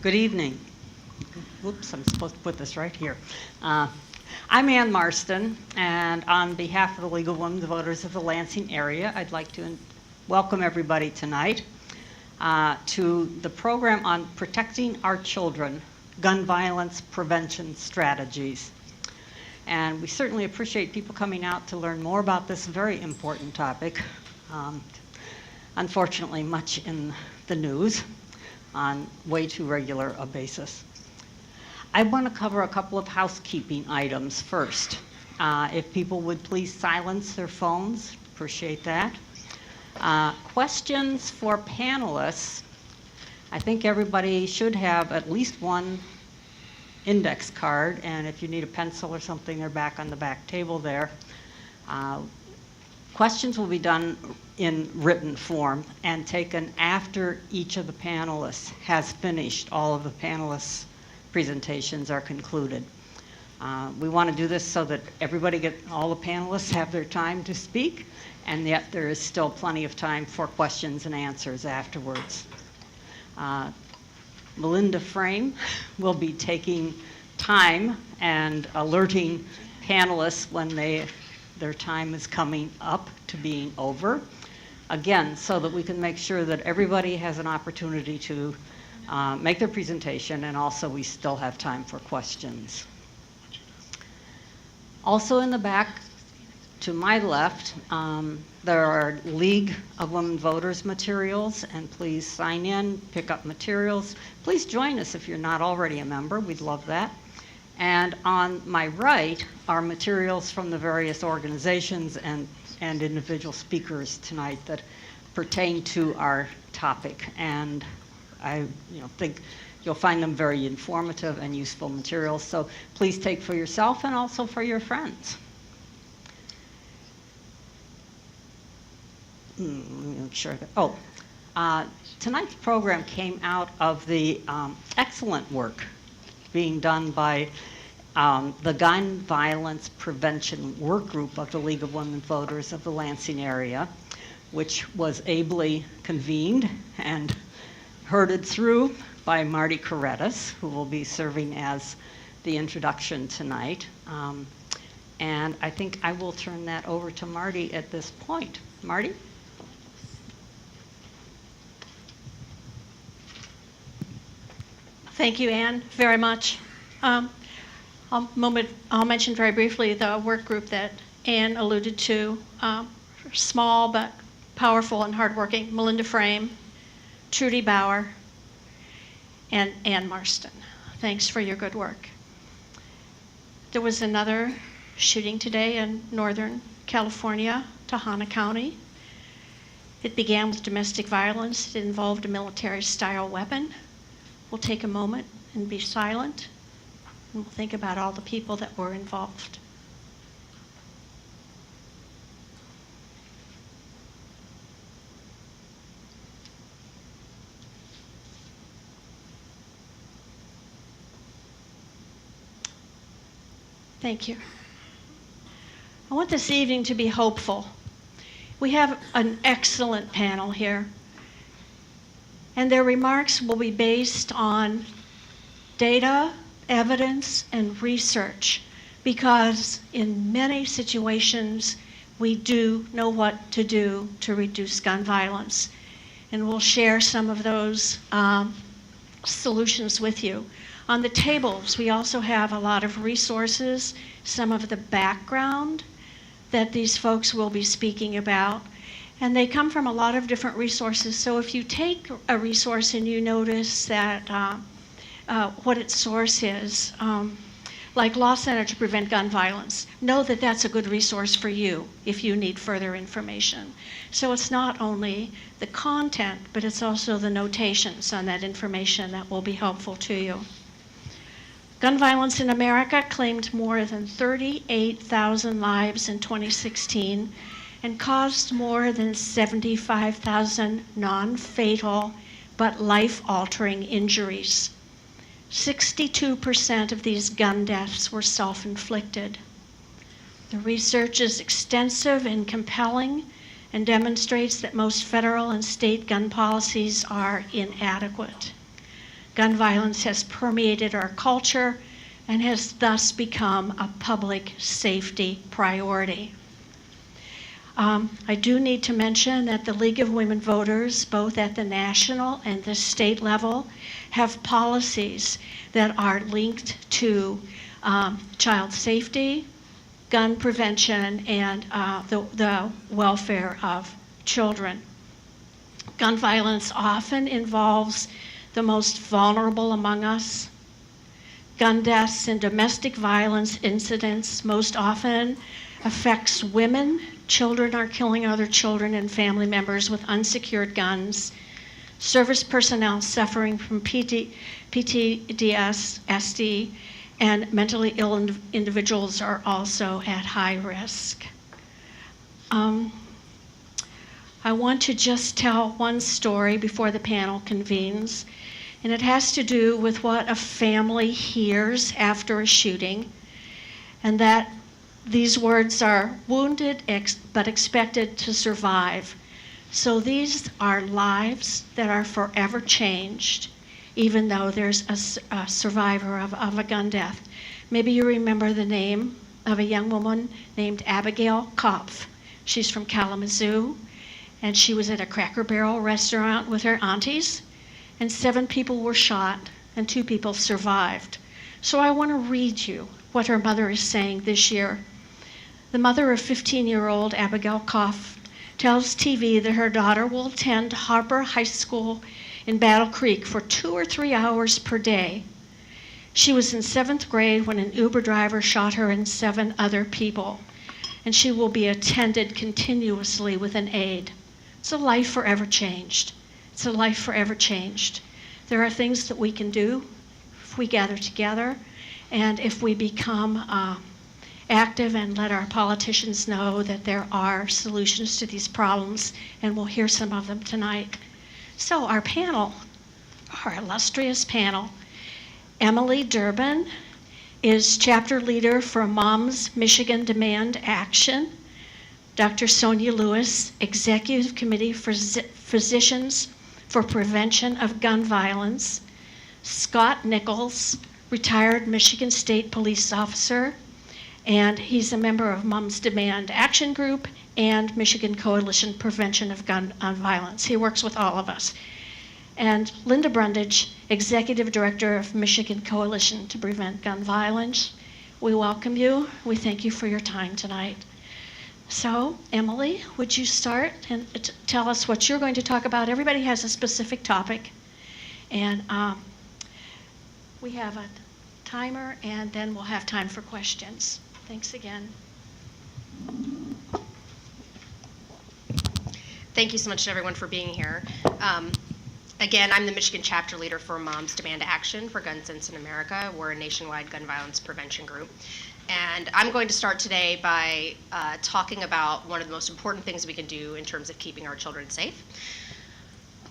Good evening. Whoops, I'm supposed to put this right here. I'm Ann Marston, and on behalf of the League of Women Voters of the Lansing area, I'd like to welcome everybody tonight to the program on protecting our children, gun violence prevention strategies. And we certainly appreciate people coming out to learn more about this very important topic. Unfortunately, much in the news on way too regular a basis. I want to cover a couple of housekeeping items first. If people would please silence their phones, appreciate that. Questions for panelists. I think everybody should have at least one index card, and if you need a pencil or something, they're back on the back table there. Questions will be done in written form and taken after each of the panelists has finished. All of the panelists' presentations are concluded. We want to do this so that all the panelists have their time to speak, and yet there is still plenty of time for questions and answers afterwards. Melinda Frame will be taking time and alerting panelists when their time is coming up to being over. Again, so that we can make sure that everybody has an opportunity to make their presentation, and also we still have time for questions. Also in the back to my left, there are League of Women Voters materials, and please sign in, pick up materials. Please join us if you're not already a member, we'd love that. And on my right are materials from the various organizations and individual speakers tonight that pertain to our topic. And I think you'll find them very informative and useful materials. So please take for yourself and also for your friends. Let me make sure that, tonight's program came out of the excellent work being done by the Gun Violence Prevention Work Group of the League of Women Voters of the Lansing area, which was ably convened and herded through by Marty Couretas, who will be serving as the introduction tonight. And I think I will turn that over to Marty at this point. Marty? Thank you, Ann, very much. I'll mention very briefly the work group that Ann alluded to. Small but powerful and hardworking, Melinda Frame, Trudy Bauer, and Ann Marston. Thanks for your good work. There was another shooting today in Northern California, Tahana County. It began with domestic violence. It involved a military-style weapon. We'll take a moment and be silent, and we'll think about all the people that were involved. Thank you. I want this evening to be hopeful. We have an excellent panel here, and their remarks will be based on data, evidence, and research, because in many situations we do know what to do to reduce gun violence, and we'll share some of those solutions with you. On the tables, we also have a lot of resources, some of the background that these folks will be speaking about, and they come from a lot of different resources. So if you take a resource and you notice that what its source is, like Law Center to Prevent Gun Violence, know that that's a good resource for you if you need further information. So it's not only the content, but it's also the notations on that information that will be helpful to you. Gun violence in America claimed more than 38,000 lives in 2016 and caused more than 75,000 non-fatal but life-altering injuries. 62% of these gun deaths were self-inflicted. The research is extensive and compelling and demonstrates that most federal and state gun policies are inadequate. Gun violence has permeated our culture and has thus become a public safety priority. I do need to mention that the League of Women Voters, both at the national and the state level, have policies that are linked to child safety, gun prevention, and the welfare of children. Gun violence often involves the most vulnerable among us. Gun deaths and domestic violence incidents most often affects women. Children are killing other children and family members with unsecured guns. Service personnel suffering from PTSD and mentally ill individuals are also at high risk. I want to just tell one story before the panel convenes, and it has to do with what a family hears after a shooting, and that these words are wounded but expected to survive. So these are lives that are forever changed, even though there's a survivor of a gun death. Maybe you remember the name of a young woman named Abigail Kopf. She's from Kalamazoo, and she was at a Cracker Barrel restaurant with her aunties, and 7 people were shot and 2 people survived. So I want to read you what her mother is saying this year. The mother of 15-year-old Abigail Kopf tells TV that her daughter will attend Harper High School in Battle Creek for 2 or 3 hours per day. She was in 7th grade when an Uber driver shot her and 7 other people, and she will be attended continuously with an aide. It's a life forever changed. It's a life forever changed. There are things that we can do if we gather together and if we become active and let our politicians know that there are solutions to these problems, and we'll hear some of them tonight. So our panel, our illustrious panel, Emily Durbin is chapter leader for Moms Michigan Demand Action. Dr. Sonya Lewis, Executive Committee for Physicians for Prevention of Gun Violence. Scott Nichols, retired Michigan State police officer, and he's a member of Moms Demand Action Group and Michigan Coalition Prevention of Gun Violence. He works with all of us. And Linda Brundage, Executive Director of Michigan Coalition to Prevent Gun Violence. We welcome you. We thank you for your time tonight. So, Emily, would you start and tell us what you're going to talk about? Everybody has a specific topic, and we have a timer, and then we'll have time for questions. Thanks again. Thank you so much to everyone for being here. Again, I'm the Michigan chapter leader for Moms Demand Action for Gun Sense in America. We're a nationwide gun violence prevention group. And I'm going to start today by talking about one of the most important things we can do in terms of keeping our children safe.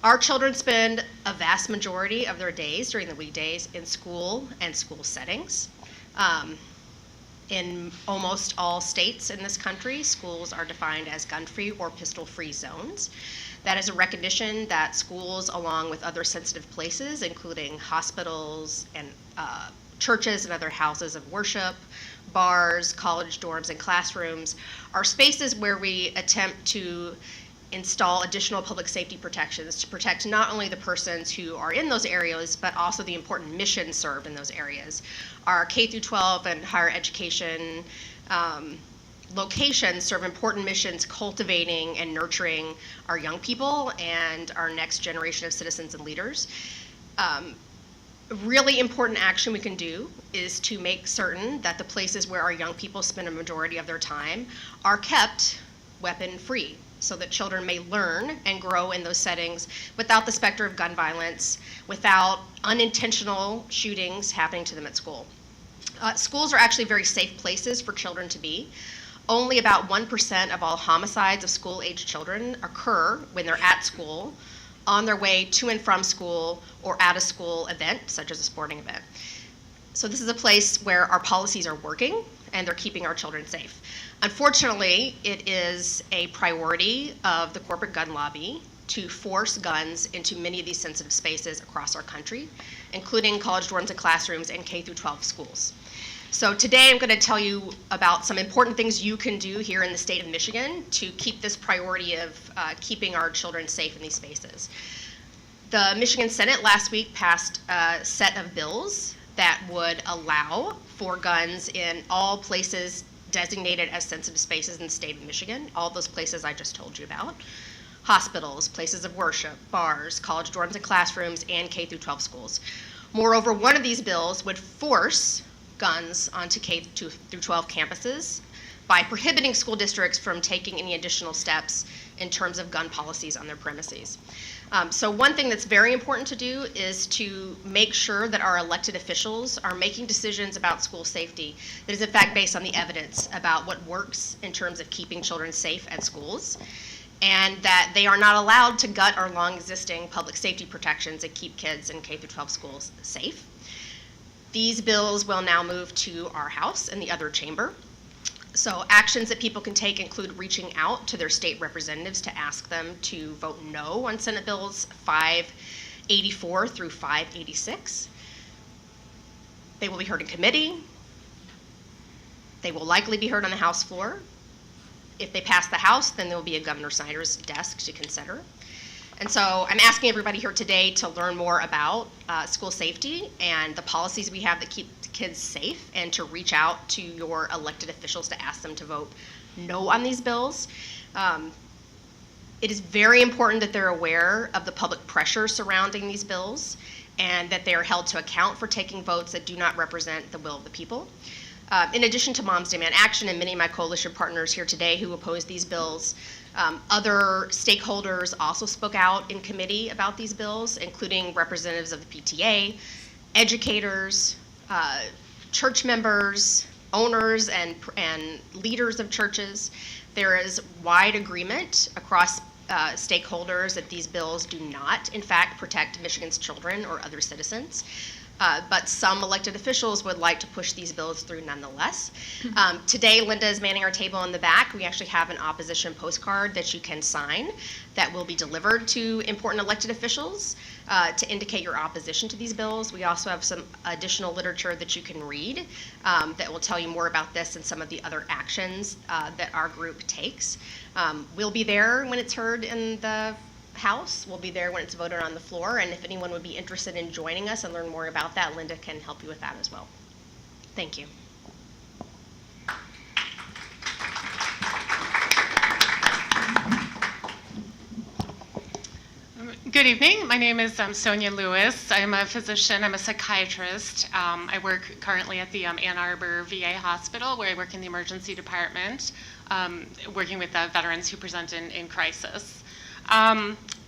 Our children spend a vast majority of their days during the weekdays in school and school settings. In almost all states in this country, schools are defined as gun-free or pistol-free zones. That is a recognition that schools, along with other sensitive places, including hospitals and churches and other houses of worship, bars, college dorms, and classrooms, are spaces where we attempt to install additional public safety protections to protect not only the persons who are in those areas, but also the important missions served in those areas. Our K-12 and higher education locations serve important missions cultivating and nurturing our young people and our next generation of citizens and leaders. Really important action we can do is to make certain that the places where our young people spend a majority of their time are kept weapon-free, so that children may learn and grow in those settings without the specter of gun violence, without unintentional shootings happening to them at school. Schools are actually very safe places for children to be. Only about 1% of all homicides of school-aged children occur when they're at school, on their way to and from school, or at a school event, such as a sporting event. So this is a place where our policies are working and they're keeping our children safe. Unfortunately, it is a priority of the corporate gun lobby to force guns into many of these sensitive spaces across our country. including college dorms and classrooms and K through 12 schools. So today I'm going to tell you about some important things you can do here in the state of Michigan to keep this priority of keeping our children safe in these spaces. The Michigan Senate last week passed a set of bills that would allow for guns in all places designated as sensitive spaces in the state of Michigan, all those places I just told you about. Hospitals, places of worship, bars, college dorms and classrooms, and K through 12 schools. Moreover, one of these bills would force guns onto K through 12 campuses by prohibiting school districts from taking any additional steps in terms of gun policies on their premises. So one thing that's very important to do is to make sure that our elected officials are making decisions about school safety that is in fact based on the evidence about what works in terms of keeping children safe at schools, and that they are not allowed to gut our long existing public safety protections and keep kids in K through 12 schools safe. These bills will now move to our House in the other chamber. So actions that people can take include reaching out to their state representatives to ask them to vote no on Senate Bills 584 through 586. They will be heard in committee. They will likely be heard on the House floor. If they pass the House, then there will be a Governor Snyder's desk to consider. And so I'm asking everybody here today to learn more about school safety and the policies we have that keep kids safe, and to reach out to your elected officials to ask them to vote no on these bills. It is very important that they're aware of the public pressure surrounding these bills and that they are held to account for taking votes that do not represent the will of the people. In addition to Moms Demand Action and many of my coalition partners here today who oppose these bills, other stakeholders also spoke out in committee about these bills, including representatives of the PTA, educators, church members, owners, and leaders of churches. There is wide agreement across stakeholders that these bills do not, in fact, protect Michigan's children or other citizens. But some elected officials would like to push these bills through nonetheless. Today, Linda is manning our table in the back. We actually have an opposition postcard that you can sign that will be delivered to important elected officials to indicate your opposition to these bills. We also have some additional literature that you can read that will tell you more about this and some of the other actions that our group takes. We'll be there when it's heard in the House. We'll be there when it's voted on the floor, and if anyone would be interested in joining us and learn more about that, Linda can help you with that as well. Thank you. Good evening. My name is Sonya Lewis. I'm a physician. I'm a psychiatrist. I work currently at the Ann Arbor VA Hospital, where I work in the emergency department, working with veterans who present in crisis.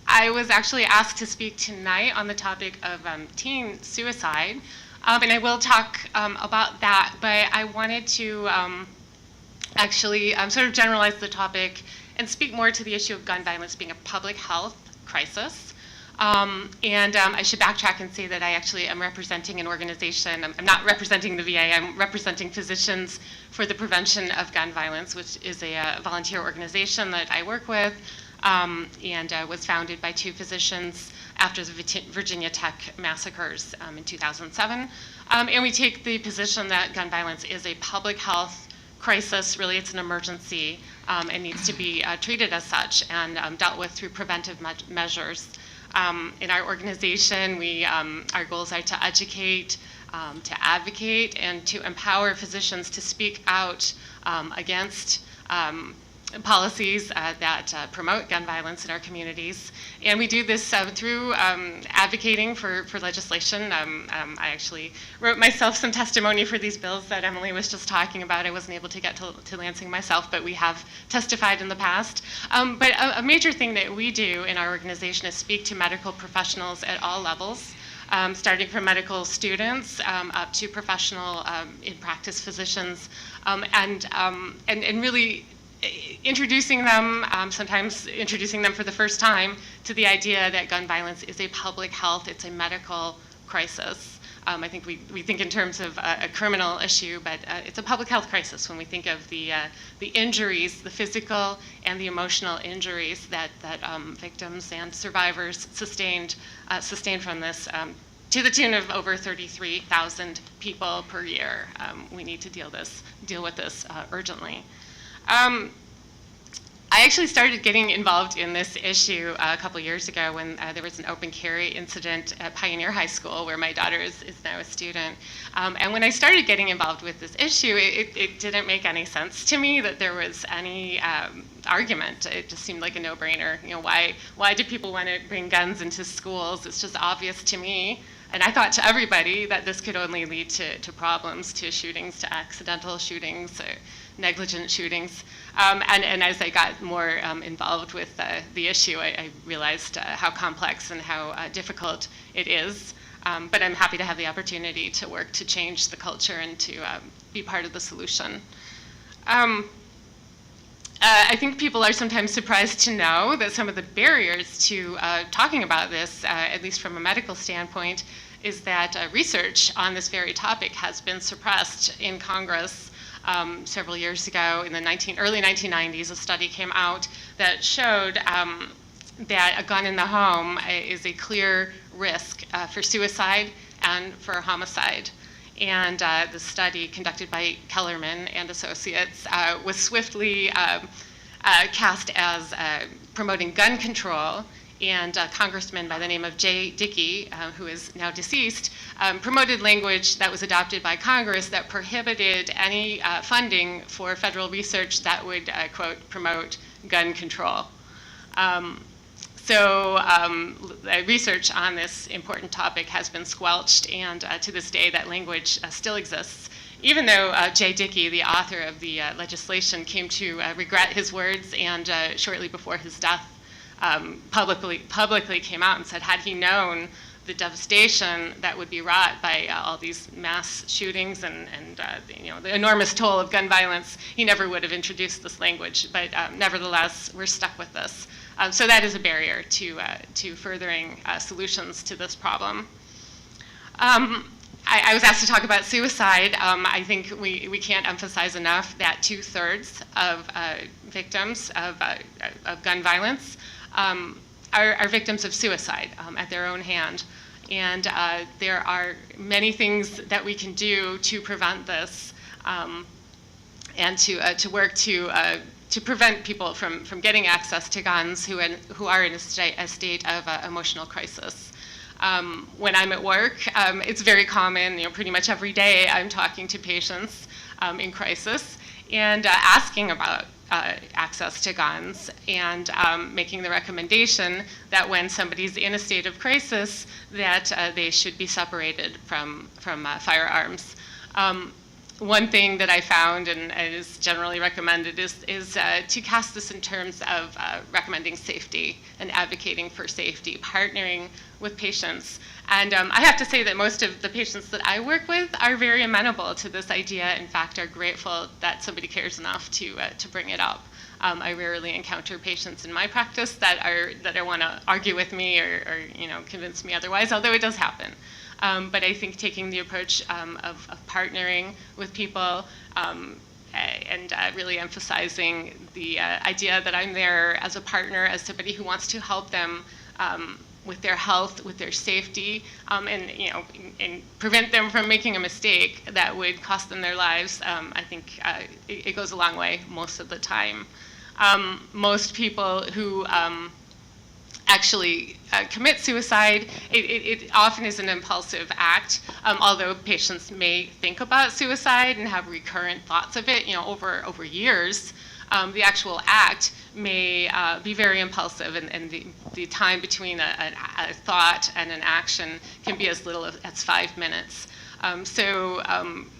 I was actually asked to speak tonight on the topic of teen suicide, and I will talk about that, but I wanted to actually sort of generalize the topic and speak more to the issue of gun violence being a public health crisis. I should backtrack and say that I actually am representing an organization. I'm not representing the VA. I'm representing Physicians for the Prevention of Gun Violence, which is a volunteer organization that I work with, and was founded by two physicians after the Virginia Tech massacres in 2007. And we take the position that gun violence is a public health crisis. Really, it's an emergency and needs to be treated as such and dealt with through preventive measures. In our organization, our goals are to educate, to advocate, and to empower physicians to speak out against policies that promote gun violence in our communities. And we do this through advocating for legislation. I actually wrote myself some testimony for these bills that Emily was just talking about. I wasn't able to get to Lansing myself, but we have testified in the past. But a major thing that we do in our organization is speak to medical professionals at all levels, starting from medical students up to professional in-practice physicians, and really introducing them, sometimes introducing them for the first time to the idea that gun violence is a public health, it's a medical crisis. I think we think in terms of a criminal issue, but it's a public health crisis when we think of the injuries, the physical and the emotional injuries that victims and survivors sustained from this to the tune of over 33,000 people per year. We need to deal with this urgently. I actually started getting involved in this issue a couple years ago when there was an open carry incident at Pioneer High School, where my daughter is now a student. And when I started getting involved with this issue, it didn't make any sense to me that there was any argument. It just seemed like a no-brainer. You know, why do people want to bring guns into schools? It's just obvious to me. And I thought to everybody that this could only lead to problems, to shootings, to accidental shootings, negligent shootings. And as I got more involved with the issue, I realized how complex and how difficult it is. But I'm happy to have the opportunity to work to change the culture and to be part of the solution. I think people are sometimes surprised to know that some of the barriers to talking about this, at least from a medical standpoint, is that research on this very topic has been suppressed in Congress. Several years ago, in the early 1990s, a study came out that showed that a gun in the home is a clear risk for suicide and for homicide. And the study, conducted by Kellerman and Associates, was swiftly cast as promoting gun control. And a congressman by the name of J. Dickey, who is now deceased, promoted language that was adopted by Congress that prohibited any funding for federal research that would, quote, promote gun control. So research on this important topic has been squelched, and to this day that language still exists, even though J. Dickey, the author of the legislation, came to regret his words, and shortly before his death, publicly came out and said, had he known the devastation that would be wrought by all these mass shootings and the enormous toll of gun violence, he never would have introduced this language. But nevertheless, we're stuck with this. So that is a barrier to furthering solutions to this problem. I was asked to talk about suicide. I think we can't emphasize enough that 2/3 of victims of gun violence are victims of suicide at their own hand. And there are many things that we can do to prevent this, and to work to prevent people from getting access to guns who are in a state of emotional crisis. When I'm at work, it's very common, pretty much every day I'm talking to patients in crisis and asking about access to guns, and making the recommendation that when somebody's in a state of crisis, that they should be separated from firearms. One thing that I found and is generally recommended is to cast this in terms of recommending safety and advocating for safety, partnering with patients. And I have to say that most of the patients that I work with are very amenable to this idea. In fact, are grateful that somebody cares enough to bring it up. I rarely encounter patients in my practice that want to argue with me or convince me otherwise, although it does happen. But I think taking the approach of partnering with people and really emphasizing the idea that I'm there as a partner, as somebody who wants to help them with their health, with their safety, and prevent them from making a mistake that would cost them their lives. I think it goes a long way most of the time. Most people who actually commit suicide, it often is an impulsive act, although patients may think about suicide and have recurrent thoughts of it, over years. The actual act may be very impulsive, and the time between a thought and an action can be as little as 5 minutes. So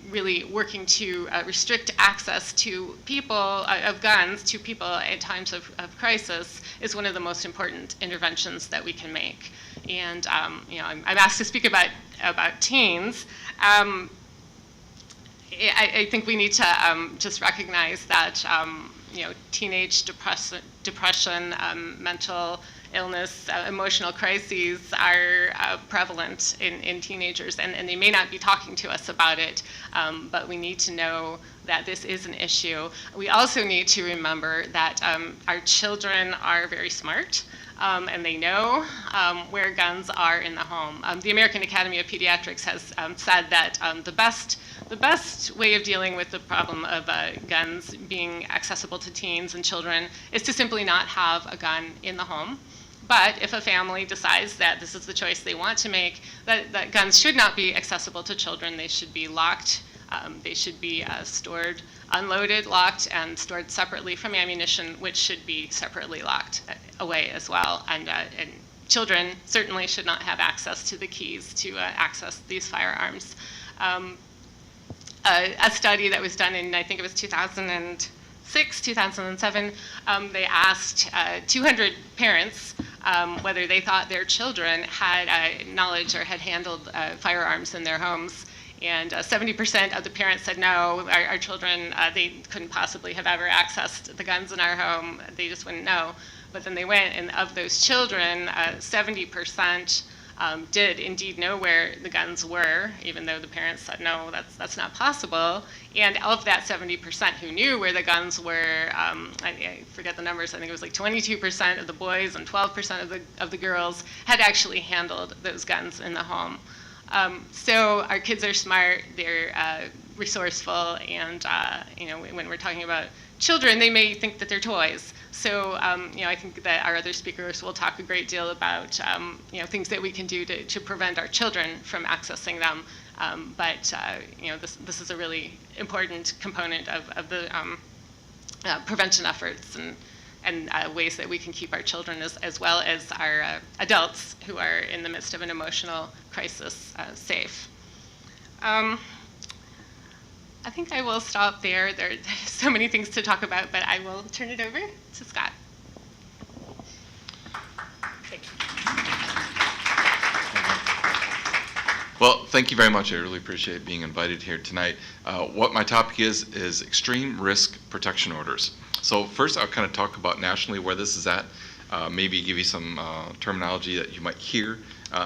really working to restrict access to people, of guns, to people at times of crisis is one of the most important interventions that we can make. And I'm asked to speak about teens. I think we need to just recognize that teenage depression, mental illness, emotional crises are prevalent in teenagers, and they may not be talking to us about it, but we need to know that this is an issue. We also need to remember that our children are very smart. and they know where guns are in the home. The American Academy of Pediatrics has said that the best way of dealing with the problem of guns being accessible to teens and children is to simply not have a gun in the home. But if a family decides that this is the choice they want to make, that guns should not be accessible to children, they should be locked, they should be stored, unloaded, locked, and stored separately from ammunition, which should be separately locked away as well. And children certainly should not have access to the keys to access these firearms. A study that was done in, I think it was 2006, 2007, they asked 200 parents whether they thought their children had knowledge or had handled firearms in their homes. And 70% of the parents said no, our children, they couldn't possibly have ever accessed the guns in our home. They just wouldn't know. But then they went, and of those children, 70% did indeed know where the guns were, even though the parents said no, that's not possible. And of that 70% who knew where the guns were, I forget the numbers, I think it was like 22% of the boys and 12% of the girls had actually handled those guns in the home. So our kids are smart, they're resourceful, and when we're talking about children, they may think that they're toys. So I think that our other speakers will talk a great deal about things that we can do to prevent our children from accessing them. But this is a really important component of the prevention efforts and ways that we can keep our children as well as our adults who are in the midst of an emotional crisis safe. I think I will stop there. There's so many things to talk about, but I will turn it over to Scott. Thank you. Well, thank you very much. I really appreciate being invited here tonight. What my topic is extreme risk protection orders. So first, I'll kind of talk about nationally where this is at, maybe give you some terminology that you might hear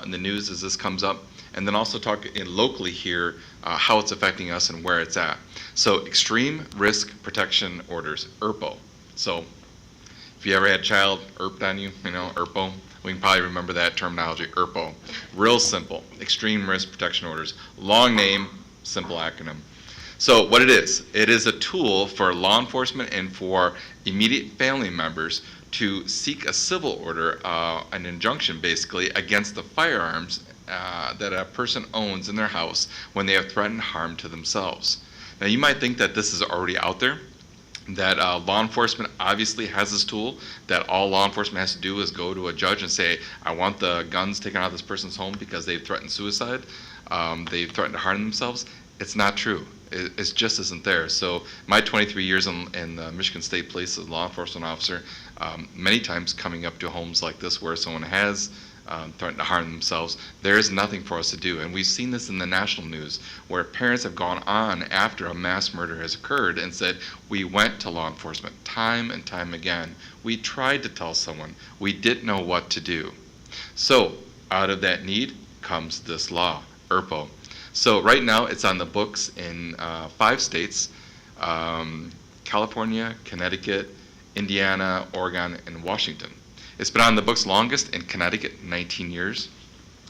in the news as this comes up, and then also talk locally here how it's affecting us and where it's at. So extreme risk protection orders, ERPO. So if you ever had a child ERPed on you, ERPO, we can probably remember that terminology, ERPO. Real simple, extreme risk protection orders. Long name, simple acronym. So what it is a tool for law enforcement and for immediate family members to seek a civil order, an injunction basically, against the firearms that a person owns in their house when they have threatened harm to themselves. Now you might think that this is already out there, that law enforcement obviously has this tool, that all law enforcement has to do is go to a judge and say, I want the guns taken out of this person's home because they've threatened suicide, they've threatened to harm themselves. It's not true. It just isn't there. So my 23 years in the Michigan State Police as a law enforcement officer, many times coming up to homes like this where someone has threatened to harm themselves, there is nothing for us to do. And we've seen this in the national news where parents have gone on after a mass murder has occurred and said, we went to law enforcement time and time again. We tried to tell someone. We didn't know what to do. So out of that need comes this law, ERPO. So right now it's on the books in 5 states, California, Connecticut, Indiana, Oregon, and Washington. It's been on the books longest in Connecticut, 19 years.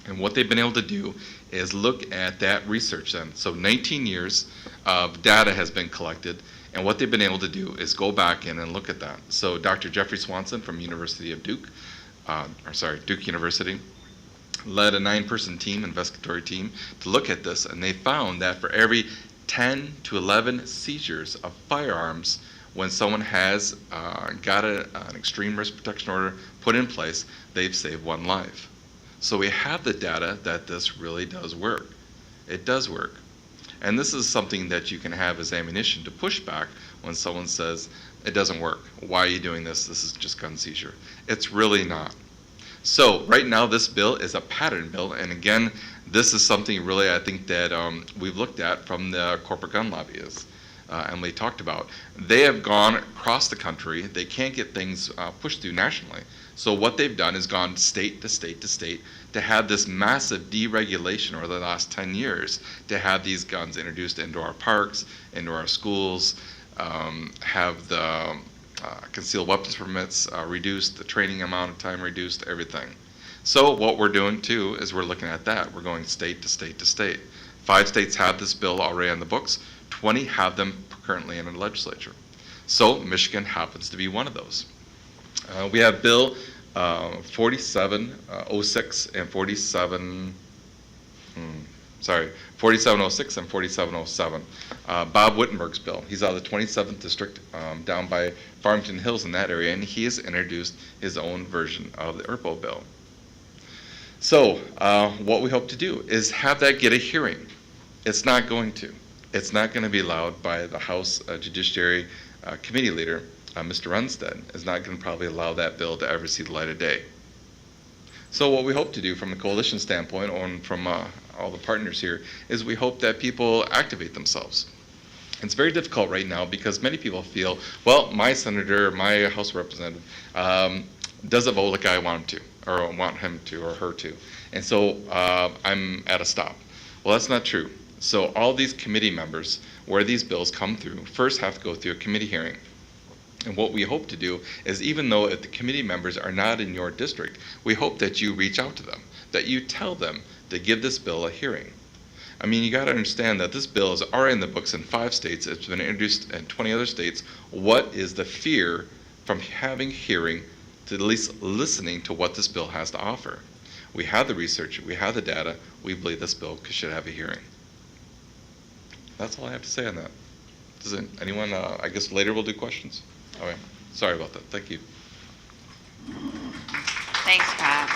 And what they've been able to do is look at that research then. So 19 years of data has been collected, and what they've been able to do is go back in and look at that. So Dr. Jeffrey Swanson from University of Duke, Duke University, led a 9-person team, investigatory team, to look at this, and they found that for every 10 to 11 seizures of firearms, when someone has got an extreme risk protection order put in place, they've saved 1 life. So we have the data that this really does work. It does work. And this is something that you can have as ammunition to push back when someone says, it doesn't work. Why are you doing this? This is just gun seizure. It's really not. So right now this bill is a pattern bill, and again, this is something really I think that we've looked at from the corporate gun lobbyists. Emily talked about. They have gone across the country. They can't get things pushed through nationally. So what they've done is gone state to state to state to have this massive deregulation over the last 10 years to have these guns introduced into our parks, into our schools, have the concealed weapons permits reduced, the training amount of time reduced, everything. So what we're doing too is we're looking at that. We're going state to state to state. 5 states have this bill already on the books. 20 have them currently in the legislature. So Michigan happens to be one of those. We have Bill 4706 and 4706 and 4707. Bob Wittenberg's bill. He's out of the 27th district down by Farmington Hills in that area, and he has introduced his own version of the ERPO bill. So what we hope to do is have that get a hearing. It's not going to. It's not going to be allowed by the House Judiciary Committee leader, Mr. Runstead, is not going to probably allow that bill to ever see the light of day. So what we hope to do from the coalition standpoint, and from all the partners here, is we hope that people activate themselves. It's very difficult right now because many people feel, well, my senator, my House representative doesn't vote like I want him to, or want him to, or her to. And so I'm at a stop. Well, that's not true. So all these committee members, where these bills come through, first have to go through a committee hearing. And what we hope to do is, even though if the committee members are not in your district, we hope that you reach out to them, that you tell them to give this bill a hearing. I mean, you got to understand that this bill is already in the books in 5 states. It's been introduced in 20 other states. What is the fear from having hearing to at least listening to what this bill has to offer? We have the research. We have the data. We believe this bill should have a hearing. That's all I have to say on that. Does anyone, I guess later we'll do questions? All right. Sorry about that. Thank you. Thanks, Bob.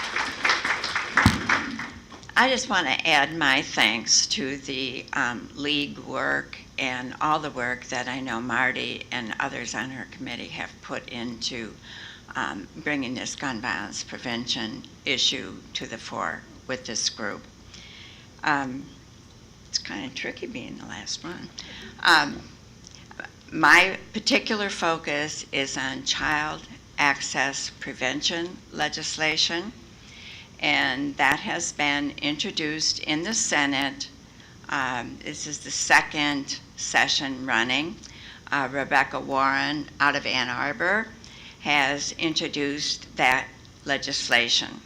I just want to add my thanks to the league work and all the work that I know Marty and others on her committee have put into bringing this gun violence prevention issue to the fore with this group. It's kind of tricky being the last one. My particular focus is on child access prevention legislation, and that has been introduced in the Senate. This is the 2nd session running. Rebecca Warren out of Ann Arbor has introduced that legislation.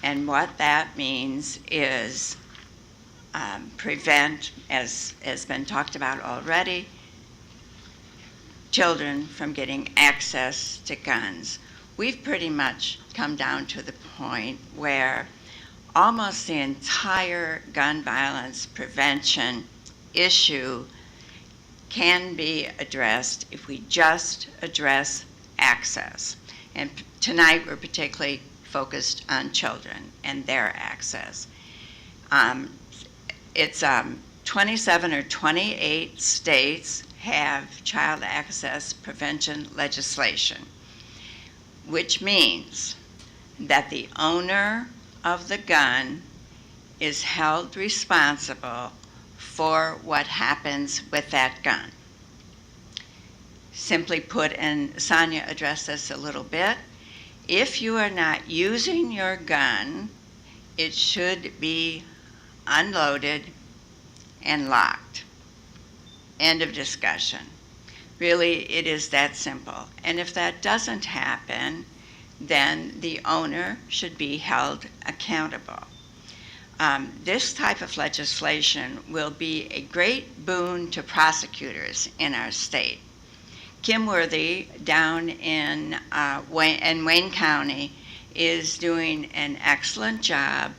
And what that means is prevent, as has been talked about already, children from getting access to guns. We've pretty much come down to the point where almost the entire gun violence prevention issue can be addressed if we just address access. And tonight we're particularly focused on children and their access. It's 27 or 28 states have child access prevention legislation, which means that the owner of the gun is held responsible for what happens with that gun. Simply put, and Sonya addressed this a little bit, if you are not using your gun, it should be unloaded and locked. End of discussion. Really, it is that simple. And if that doesn't happen, then the owner should be held accountable. This type of legislation will be a great boon to prosecutors in our state. Kim Worthy down in Wayne County is doing an excellent job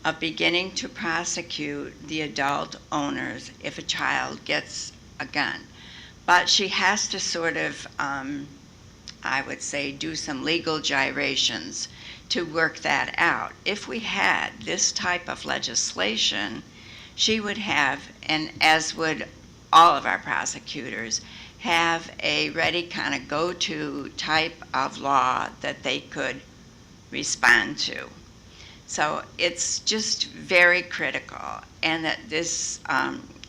of beginning to prosecute the adult owners if a child gets a gun. But she has to sort of, I would say, do some legal gyrations to work that out. If we had this type of legislation, she would have, and as would all of our prosecutors, have a ready kind of go-to type of law that they could respond to. So it's just very critical, and that this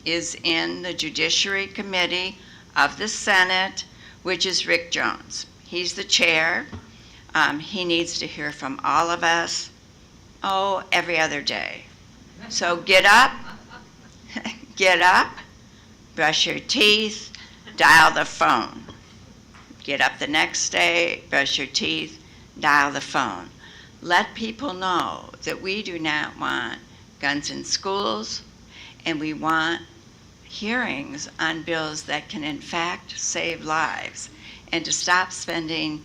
is in the Judiciary Committee of the Senate, which is Rick Jones. He's the chair. He needs to hear from all of us, every other day. So get up, brush your teeth, dial the phone. Get up the next day, brush your teeth, dial the phone. Let people know that we do not want guns in schools, and we want hearings on bills that can in fact save lives, and to stop spending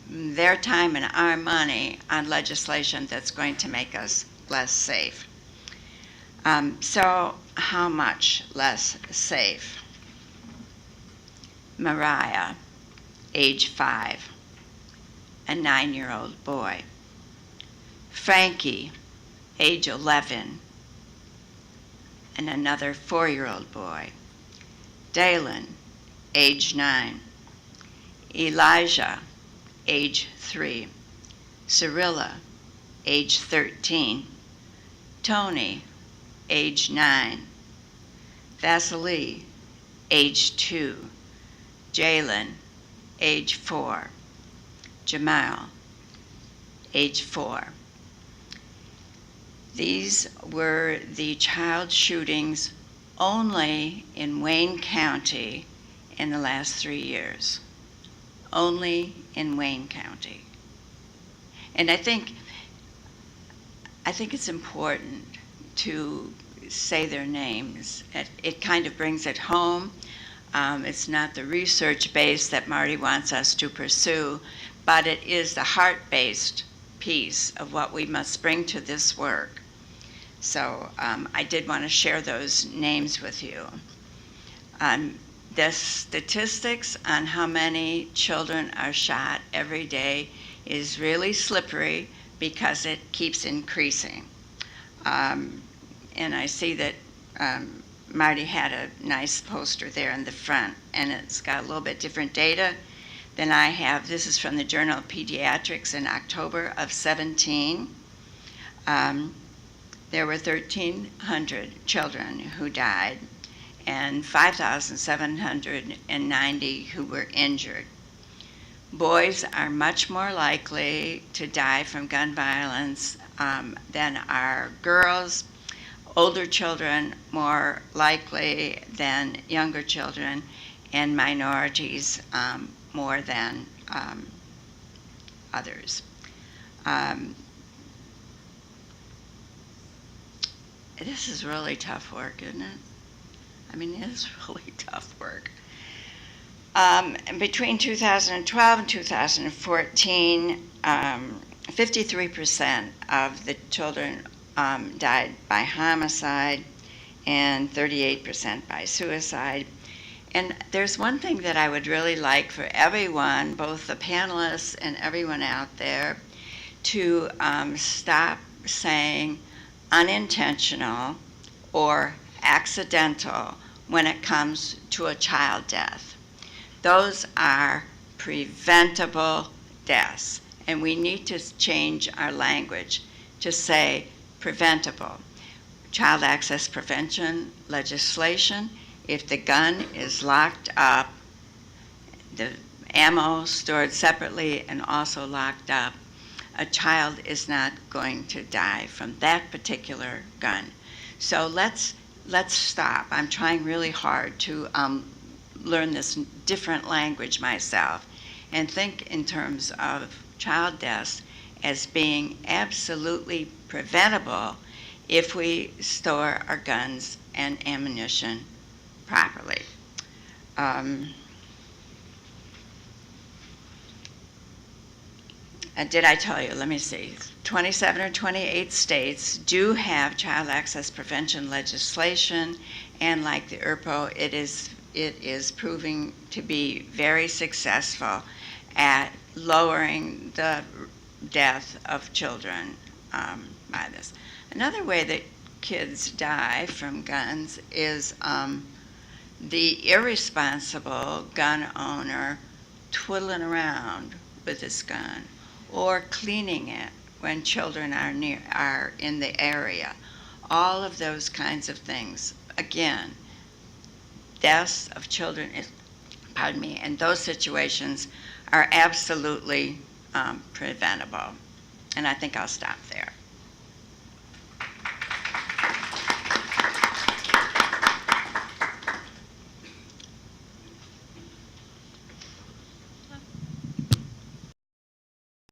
their time and our money on legislation that's going to make us less safe. So how much less safe? Mariah, age 5, a 9-year-old boy. Frankie, age 11, and another 4-year-old boy. Dalen, age 9. Elijah, age 3. Cyrilla, age 13. Tony, age 9. Vasily, age 2. Jalen, age 4. Jamal, age 4. These were the child shootings only in Wayne County in the last 3 years. Only in Wayne County. And I think it's important to say their names. It kind of brings it home. It's not the research base that Marty wants us to pursue, but it is the heart-based piece of what we must bring to this work. So I did want to share those names with you. The statistics on how many children are shot every day is really slippery because it keeps increasing. And I see that Marty had a nice poster there in the front, and it's got a little bit different data than I have. This is from the Journal of Pediatrics in October of 17. There were 1,300 children who died and 5,790 who were injured. Boys are much more likely to die from gun violence than are girls. Older children more likely than younger children, and minorities more than others. This is really tough work, isn't it? I mean, it is really tough work. Between 2012 and 2014, 53% of the children died by homicide and 38% by suicide. And there's one thing that I would really like for everyone, both the panelists and everyone out there, to stop saying unintentional or accidental when it comes to a child death. Those are preventable deaths, and we need to change our language to say preventable. Child access prevention legislation, if the gun is locked up, the ammo stored separately and also locked up, a child is not going to die from that particular gun. So let's stop. I'm trying really hard to learn this different language myself and think in terms of child deaths as being absolutely preventable if we store our guns and ammunition properly. Did I tell you? Let me see. 27 or 28 states do have child access prevention legislation, and like the ERPO, it is proving to be very successful at lowering the death of children by this. Another way that kids die from guns is the irresponsible gun owner twiddling around with his gun or cleaning it when children are in the area. All of those kinds of things. Again, deaths of children, in those situations are absolutely preventable. And I think I'll stop there.